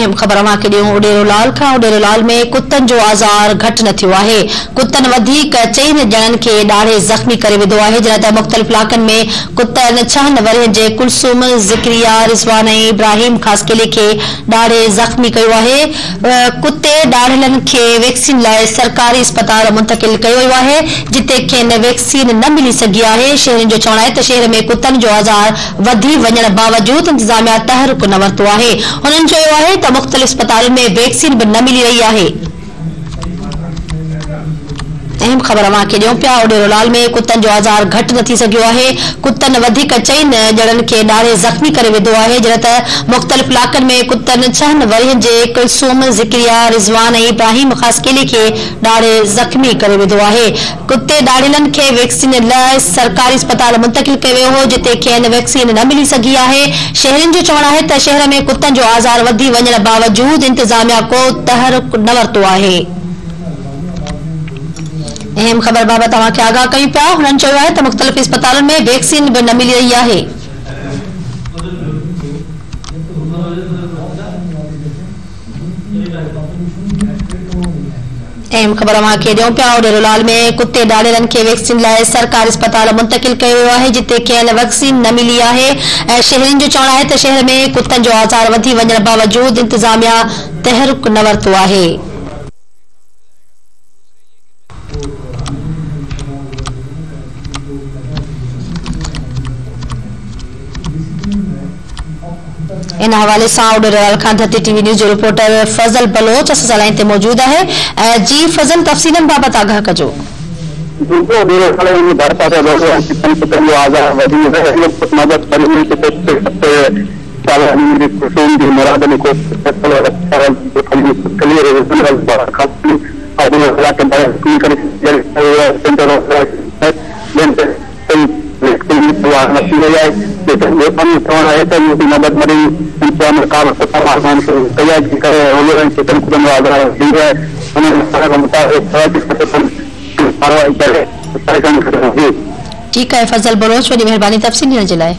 अहम ख़बर अवां खे ॾियूं उडेरोलाल खां। उडेरोलाल में कुतनि जो आज़ार घटि न थियो आहे। कुतनि वधीक 4 ॼणनि खे ॾाढे ज़ख़्मी करे विधो आहे, जॾहिं त मुख़्तलिफ़ इलाक़नि में कुतनि 6 वरियनि जे कुलसूम, ज़िक्रिया, रिज़वान ऐं इब्राहिम ख़ासकेले खे ॾाढे ज़ख़्मी कयो आहे। कुते ॾाढ़िलनि खे वैक्सीन लाइ सरकारी अस्पताल मुंतक़िल कयो वियो आहे, जिते खेनि वैक्सीन न मिली सघी आहे। शहरियुनि जो चवणु आहे त शहर में कुतनि जो आज़ार वधी वञण बावजूद इंतज़ामिया तहरुक न वरितो आहे। उन्हनि चयो आहे त मुख़्तलिफ़ अस्पतालुनि में वैक्सीन भी न मिली रही है। अहम ख़बर अवां खे ॾियूं पिया उडेरोलाल में कुतनि जो आज़ार घटि न थी सघियो आहे। कुतनि वधीक 4 ॼणनि खे ॾाढे ज़ख़्मी करे विधो आहे, जॾहिं त मुख़्तलिफ़ इलाक़नि में कुतनि 6 वरियनि जे कुलसूम, ज़िक्रिया, रिज़वान ऐं इब्राहिम ख़ासकेले खे ॾाढे ज़ख़्मी करे विधो आहे। कुते ॾाढ़िलनि खे वैक्सीन लाइ सरकारी अस्पताल मुंतक़िल कयो वियो हो, जिते खेनि वैक्सीन न मिली सघी आहे। शहरियुनि जो चवणु आहे त शहर में कुतनि जो आज़ार वधी वञण बावजूद इंतज़ामिया को तहरुक न वरितो आहे। अहम ख़बर बाबत अवां खे आगाह कयूं पिया। हुननि चयो आहे त मुख़्तलिफ़ अस्पतालुनि में वैक्सीन भी न मिली रही आहे। अहम ख़बर अवां खे ॾियूं पिया उडेरोलाल में कुते ॾाढ़िलनि खे वैक्सीन लाइ सरकारी अस्पताल मुंतक़िल कयो वियो आहे, जिते खेनि वैक्सीन न मिली आहे। ऐं शहरियुनि जो चवणु आहे त शहर में कुतनि जो आज़ार वधी वञण बावजूद इंतज़ामिया तहरुक न वरितो आहे। इन हवाले से उडेरोलाल खान धरती टीवी न्यूज़ जो रिपोर्टर फजल बलोच अस लाइन ते मौजूद है। जी फजल, तफसीलन बाबत आगाह कजो। ठीक है फजल बलोच, वही मेहरबानी तफसील ॾियण जे लाइ।